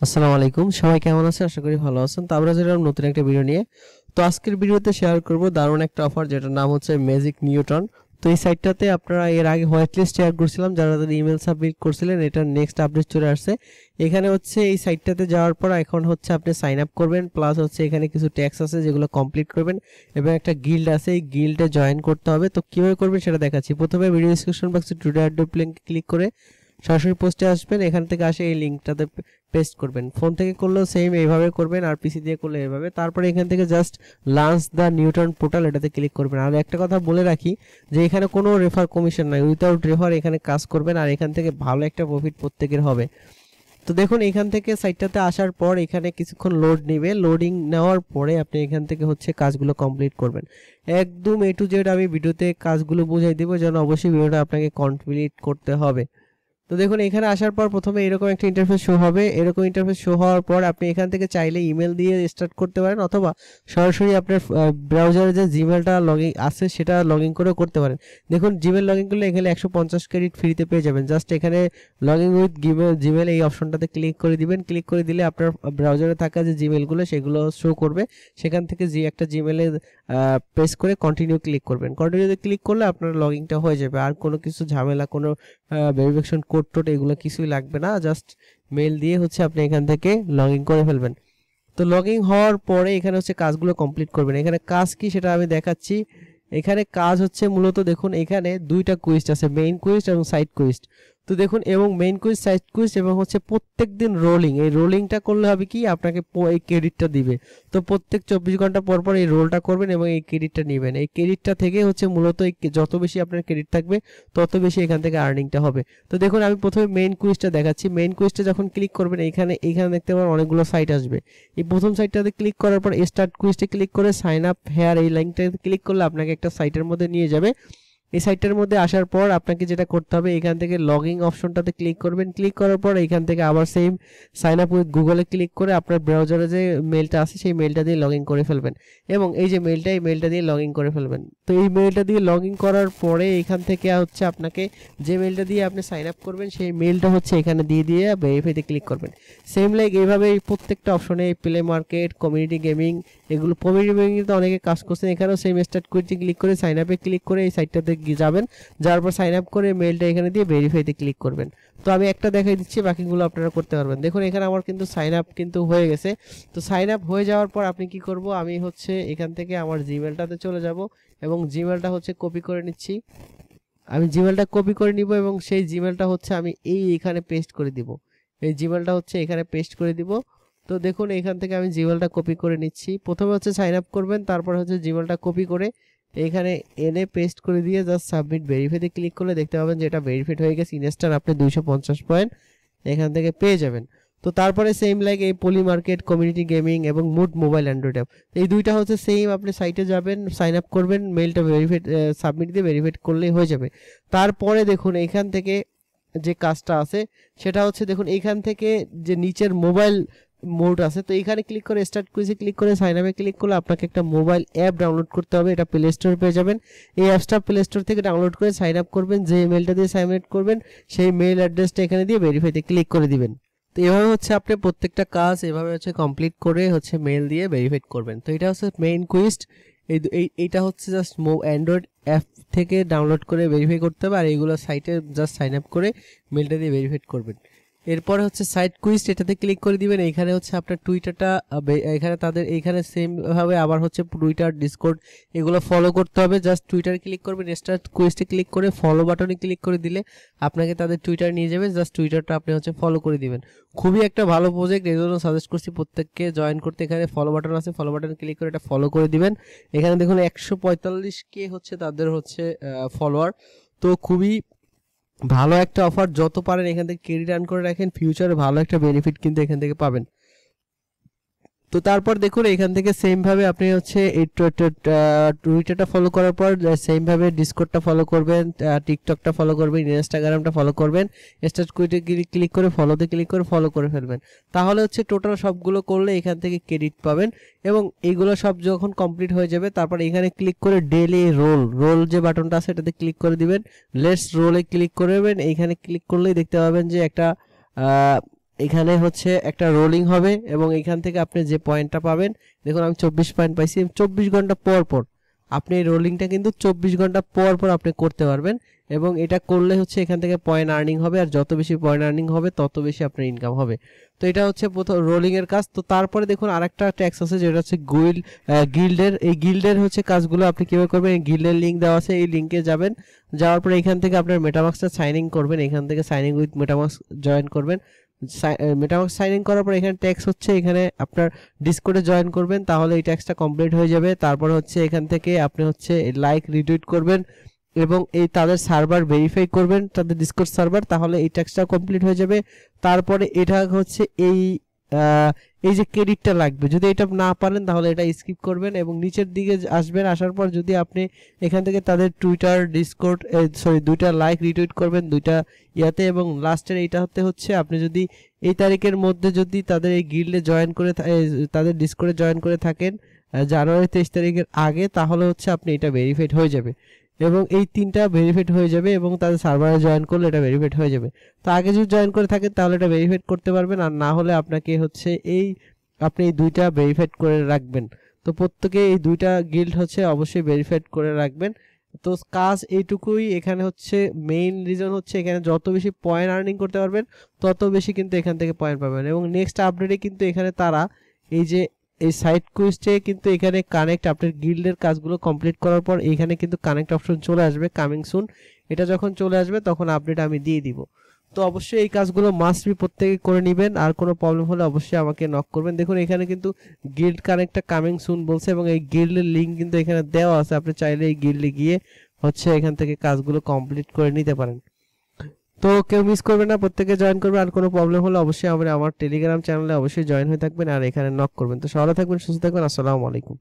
আসসালামু আলাইকুম, সবাই কেমন আছেন? আশা করি ভালো আছেন। তো আমরা যেটা নতুন একটা ভিডিও নিয়ে তো আজকের ভিডিওতে শেয়ার করব দারুণ একটা অফার, যেটার নাম হচ্ছে ম্যাজিক নিউটন। তো এই সাইটটাতে আপনারা এর আগে হোয়াইট লিস্ট শেয়ার করছিলাম, যারা যারা ইমেল সাবমিট করছিলেন, এটার নেক্সট আপডেট চলে আসছে। এখানে হচ্ছে এই সাইটটাতে যাওয়ার পর এখন হচ্ছে আপনি সাইন আপ করবেন, প্লাস হচ্ছে এখানে কিছু ট্যাক্স আছে যেগুলো কমপ্লিট করবেন, এবং একটা গিল্ড আছে, এই গিল্ডে জয়েন করতে হবে। তো কীভাবে করবেন সেটা দেখাচ্ছি। প্রথমে ভিডিও ডিসক্রিপশন বক্সে টুডে অ্যাড্রপ লিঙ্ক ক্লিক করে সরাসরি পোস্টে আসবেন, এখান থেকে আসে এই লিঙ্কটাতে পেস্ট করবেন। ফোন থেকে করলেও সেম এইভাবে করবেন, আর পিসি দিয়ে করলে এইভাবে। তারপরে এখান থেকে just launch the Newton portal এটাতে ক্লিক করবেন। আর একটা কথা বলে রাখি যে এখানে কোনো রেফার কমিশন নাই, উইথাউট রেফার এখানে কাজ করবেন, আর এখান থেকে ভালো একটা প্রফিট প্রত্যেকের হবে। তো দেখুন, এখান থেকে সাইটটাতে আসার পর এখানে কিছুক্ষণ লোড নেবে। লোডিং নেওয়ার পরে আপনি এখান থেকে হচ্ছে কাজগুলো কমপ্লিট করবেন। একদম এ টু জেড আমি ভিডিওতে কাজগুলো বুঝাই দেবো, যেন অবশ্যই ভিডিওটা আপনাকে কমপ্লিট করতে হবে। তো দেখুন, এখানে আসার পর প্রথমে এরকম একটা ইন্টারফেস শো হবে। এরকম ইন্টারফেস শো হওয়ার পর আপনি এখান থেকে চাইলে ইমেল দিয়ে স্টার্ট করতে পারেন, অথবা সরাসরি আপনার ব্রাউজারে যে জিমেলটা লগইন আছে সেটা লগইন করেও করতে পারেন। দেখুন, জিমেল লগইন করলে এখানে 150 ক্রেডিট ফ্রিতে পেয়ে যাবেন। জাস্ট এখানে লগইন উইথ জিমেল এই অপশনটাতে ক্লিক করে দিবেন। ক্লিক করে দিলে আপনার ব্রাউজারে থাকা যে জিমেলগুলো সেগুলো শো করবে। সেখান থেকে যে একটা জিমেলে প্রেস করে কন্টিনিউ ক্লিক করবেন। কন্টিনিউতে ক্লিক করলে আপনার লগইনটা হয়ে যাবে। আর কোনো কিছু ঝামেলা, কোনো ভেরিফিকেশন কোড টোড এগুলো কিছুই লাগবে না। জাস্ট মেল দিয়ে হচ্ছে আপনি এখান থেকে লগ ইন করে ফেলবেন। তো লগ ইন হওয়ার পরে এখানে হচ্ছে কাজগুলো কমপ্লিট করবেন। এখানে কাজ কি সেটা আমি দেখাচ্ছি। এখানে কাজ হচ্ছে মূলত, দেখুন এখানে দুইটা কুইস্ট আছে, মেইন কুইস্ট এবং সাইড কুইস্ট। তো দেখুন, এবং মেইন কুইজ, সাইড কুইজ, এবং হচ্ছে প্রত্যেক দিন রোলিং। এই রোলিংটা করলে হবে কি, আপনাকে এই ক্রেডিটটা দিবে। তো প্রত্যেক 24 ঘন্টা পর পর এই রোলটা করবেন এবং এই ক্রেডিটটা নেবেন। এই ক্রেডিটটা থেকে হচ্ছে মূলত যত বেশি আপনার ক্রেডিট থাকবে তত বেশি এখান থেকে আর্নিংটা হবে। তো দেখুন, আমি প্রথমে মেইন কুইজটা দেখাচ্ছি। মেইন কুইজটা যখন ক্লিক করবেন, এখানে দেখতে পাবেন অনেকগুলো সাইট আসবে। এই প্রথম সাইটটাতে ক্লিক করার পর স্টার্ট কুইজটা ক্লিক করে সাইন আপ হেয়ার এই লিঙ্কটাতে ক্লিক করলে আপনাকে একটা সাইটের মধ্যে নিয়ে যাবে। এই সাইটটার মধ্যে আসার পর আপনাকে যেটা করতে হবে, এখান থেকে লগইন অপশনটাতে ক্লিক করবেন। ক্লিক করার পর এখান থেকে আবার সেম সাইন আপ উইথ গুগলে ক্লিক করে আপনার ব্রাউজারে যে মেলটা আছে সেই মেলটা দিয়ে লগইন করে ফেলবেন, এবং এই যে মেলটা, এই মেলটা দিয়ে লগইন করে ফেলবেন। তো এই মেলটা দিয়ে লগইন করার পরে এখান থেকে হচ্ছে আপনাকে যে মেলটা দিয়ে আপনি সাইন আপ করবেন সেই মেলটা হচ্ছে এখানে দিয়ে ভেরিফাইতে ক্লিক করবেন। সেম লাইক এইভাবে এই প্রত্যেকটা অপশনে প্লে মার্কেট, কমিউনিটি গেমিং, এগুলো কমিউনিটি গেমিংতে অনেকে কাজ করছেন। এখানেও সেম স্টার্ট কুইজে ক্লিক করে সাইন আপে ক্লিক করে এই সাইটটাতে যাবেন। যাওয়ার পর সাইন আপ করে মেলটা এখানে দিয়ে ভেরিফাইতে ক্লিক করবেন। তো আমি একটা দেখাই দিচ্ছি, বাকিগুলো আপনারা করতে পারবেন। দেখুন, এখানে আমার কিন্তু সাইন আপ কিন্তু হয়ে গেছে। তো সাইন আপ হয়ে যাওয়ার পর আপনি কি করব, আমি হচ্ছে এখান থেকে আমার জিমেলটাতে চলে যাব, এবং জিমেলটা হচ্ছে কপি করে নিচ্ছি। আমি জিমেলটা কপি করে নিব, এবং সেই জিমেলটা হচ্ছে আমি এখানে পেস্ট করে দিব। এই জিমেলটা হচ্ছে এখানে পেস্ট করে দিব। তো দেখুন, এখান থেকে আমি জিমেলটা কপি করে নিচ্ছি। প্রথমে হচ্ছে সাইন আপ করবেন, তারপর হচ্ছে জিমেলটা কপি করে এখানে এনে পেস্ট করে দিয়ে জাস্ট সাবমিট ভেরিফাইতে ক্লিক করলে দেখতে পাবেন যে এটা ভেরিফাইড হয়ে গেছে। ইনস্ট্যান্ট আপনি 250 পয়েন্ট এখান থেকে পেয়ে যাবেন। তো তারপরে সেম লাইক এই পলি মার্কেট, কমিউনিটি গেমিং এবং মুড মোবাইল অ্যান্ড্রয়েড অ্যাপ, এই দুইটা হচ্ছে সেম। আপনি সাইটে যাবেন, সাইন আপ করবেন, মেলটা ভেরিফাইড সাবমিট দিয়ে ভেরিফাইড করলেই হয়ে যাবে। তারপরে দেখুন, এখান থেকে যে কাজটা আছে সেটা হচ্ছে, দেখুন এখান থেকে যে নিচের মোবাইল মোড আছে, তো এখানে ক্লিক করে স্টার্ট কুইজে ক্লিক করে সাইন আপে ক্লিক করলে আপনাকে একটা মোবাইল অ্যাপ ডাউনলোড করতে হবে। এটা প্লে স্টোরে পেয়ে যাবেন। এই অ্যাপসটা প্লে স্টোর থেকে ডাউনলোড করে সাইন আপ করবেন। যে মেলটা দিয়ে সাইন আপ করবেন সেই মেল অ্যাড্রেসটা এখানে দিয়ে ভেরিফাইতে ক্লিক করে দিবেন। তো এভাবে হচ্ছে আপনি প্রত্যেকটা কাজ এভাবে হচ্ছে কমপ্লিট করে হচ্ছে মেল দিয়ে ভেরিফাইড করবেন। তো এটা হচ্ছে মেইন কুইস্ট। এইটা হচ্ছে জাস্ট অ্যান্ড্রয়েড অ্যাপ থেকে ডাউনলোড করে ভেরিফাই করতে হবে, আর এইগুলো সাইটে জাস্ট সাইন আপ করে মেলটা দিয়ে ভেরিফাইড করবেন। এরপরে হচ্ছে সাইট কুইজ, এটাতে ক্লিক করে দিবেন। এখানে হচ্ছে আপনার টুইটারটা, এখানে তাদের এইখানে সেম ভাবে আবার হচ্ছে টুইটার, ডিসকর্ড এগুলো ফলো করতে হবে। জাস্ট টুইটারে ক্লিক করবেন, স্টার্ট কুইজে ক্লিক করে ফলো বাটনে ক্লিক করে দিলে আপনাকে তাদের টুইটার নিয়ে যাবে। জাস্ট টুইটারটা আপনি হচ্ছে ফলো করে দিবেন। খুবই একটা ভালো প্রজেক্ট, এই জন্য সাজেস্ট করছি প্রত্যেককে জয়েন করতে। এখানে ফলো বাটন আছে, ফলো বাটনে ক্লিক করে এটা ফলো করে দিবেন। এখানে দেখুন 145K হচ্ছে তাদের হচ্ছে ফলোয়ার। তো খুবই ভালো একটা অফার, যত পারেন এখান থেকে ক্রেডিট আর্ন করে রাখেন, ফিউচারে ভালো একটা বেনিফিট কিন্তু এখান থেকে পাবেন। তো তারপর দেখুন, এখান থেকে সেম ভাবে আপনি হচ্ছে এই টুইটারটা ফলো করার পর সেম ভাবে ডিসকর্ডটা ফলো করবেন, টিকটকটা ফলো করবেন, ইনস্টাগ্রামটা ফলো করবেন। স্টার্ট কুইটে ক্লিক করে ফলোতে ক্লিক করে ফলো করে ফেলবেন। তাহলে হচ্ছে টোটাল সবগুলো করলে এখান থেকে ক্রেডিট পাবেন, এবং এইগুলো সব যখন কমপ্লিট হয়ে যাবে তারপর এখানে ক্লিক করে ডেইলি রোল যে বাটনটা আছে এটাতে ক্লিক করে দিবেন। লেটস রোলে ক্লিক করবেন। এইখানে ক্লিক করলেই দেখতে পাবেন যে একটা এখানে হচ্ছে একটা রোলিং হবে এবং এখান থেকে আপনি যে পয়েন্টটা পাবেন, দেখুন আমি 24 পয়েন্ট পাইছি। 24 ঘন্টা পর পর আপনি এই রোলিংটা কিন্তু 24 ঘন্টা পর পর আপনি করতে পারবেন এবং এটা করলে হচ্ছে এখান থেকে পয়েন্ট আর্নিং হবে, আর যত বেশি পয়েন্ট আর্নিং হবে তত বেশি আপনার ইনকাম হবে। তো এটা হচ্ছে প্রথম রোলিং এর কাজ। তো তারপরে দেখুন আরেকটা ট্যাক্স আছে যেটা হচ্ছে গিল্ডের। এই গিল্ডের হচ্ছে কাজগুলো আপনি কিভাবে করবেন, এই গিল্ডের লিঙ্ক দেওয়া আছে, এই লিঙ্কে যাবেন, যাওয়ার পরে এখান থেকে আপনার মেটামাস্কটা সাইন ইন করবেন, এখান থেকে sign in with MetaMask join করবেন। মেটামাস্ক সাইন ইন করার পর এখানে ট্যাক্স হচ্ছে, এখানে আপনার ডিসকর্ডে জয়েন করবেন, তাহলে এই ট্যাক্সটা কমপ্লিট হয়ে যাবে। তারপর হচ্ছে এখান থেকে আপনি হচ্ছে লাইক রিটুইট করবেন এবং এই তাদের সার্ভার ভেরিফাই করবেন, তাদের ডিসকর্ড সার্ভার, তাহলে এই ট্যাক্সটা কমপ্লিট হয়ে যাবে। তারপরে এটা হচ্ছে এই যে ক্রেডিটটা লাগবে, যদি এটা না পারেন তাহলে এটা স্কিপ করবেন এবং নিচের দিকে আসবেন। আসার পর যদি আপনি এখান থেকে তাদের টুইটার ডিসকর্ড দুইটা লাইক রিটুইট করবেন দুইটা ইয়াতে, এবং লাস্টের এইটা হচ্ছে আপনি যদি এই তারিখের মধ্যে যদি তাদের এই গিল্ডে জয়েন করে তাদের ডিসকর্ডে জয়েন করে থাকেন জানুয়ারি 23 তারিখের আগে, তাহলে হচ্ছে আপনি এটা ভেরিফাইড হয়ে যাবে এবং এই তিনটা ভেরিফাইড হয়ে যাবে এবং তাদের সার্ভারে জয়েন করলে এটা ভেরিফাইড হয়ে যাবে। তো আগে যদি জয়েন করে থাকেন তাহলে এটা ভেরিফাইড করতে পারবেন, আর না হলে আপনাকে হচ্ছে আপনি এই দুইটা ভেরিফাইড করে রাখবেন। তো প্রত্যেকে এই দুইটা গিল্ড হচ্ছে অবশ্যই ভেরিফাইড করে রাখবেন। তো কাজ এইটুকুই। এখানে হচ্ছে মেইন রিজন হচ্ছে এখানে যত বেশি পয়েন্ট আর্নিং করতে পারবেন তত বেশি কিন্তু এখান থেকে পয়েন্ট পাবেন। এবং নেক্সট আপডেটে কিন্তু এখানে তারা এই সাইড কুইস্টে কিন্তু এখানে কানেক্ট আপনার গিল্ডের কাজগুলো কমপ্লিট করার পর এখানে কিন্তু কানেক্ট অপশন চলে আসবে, কামিং সুন। এটা যখন চলে আসবে তখন আপডেট আমি দিয়ে দিব। তো অবশ্যই এই কাজগুলো মাস্ট বি প্রত্যেকে করে নেবেন, আর কোনো প্রবলেম হলে অবশ্যই আমাকে নক করবেন। দেখুন এখানে কিন্তু গিল্ড কানেক্টটা কামিং সুন বলছে এবং এই গিল্ডের লিঙ্ক কিন্তু এখানে দেওয়া আছে, আপনি চাইলে এই গিল্ডে গিয়ে হচ্ছে এখান থেকে কাজগুলো কমপ্লিট করে নিতে পারেন। তো কেউ মিস করবেন না, প্রত্যেকে জয়েন করবেন। আর কোনো প্রবলেম হলে অবশ্যই আমার টেলিগ্রাম চ্যানেলে অবশ্যই জয়েন হয়ে থাকবেন আর এখানে নক করবেন। তো সবাই থাকবেন, সুস্থ থাকবেন। আসসালামু আলাইকুম।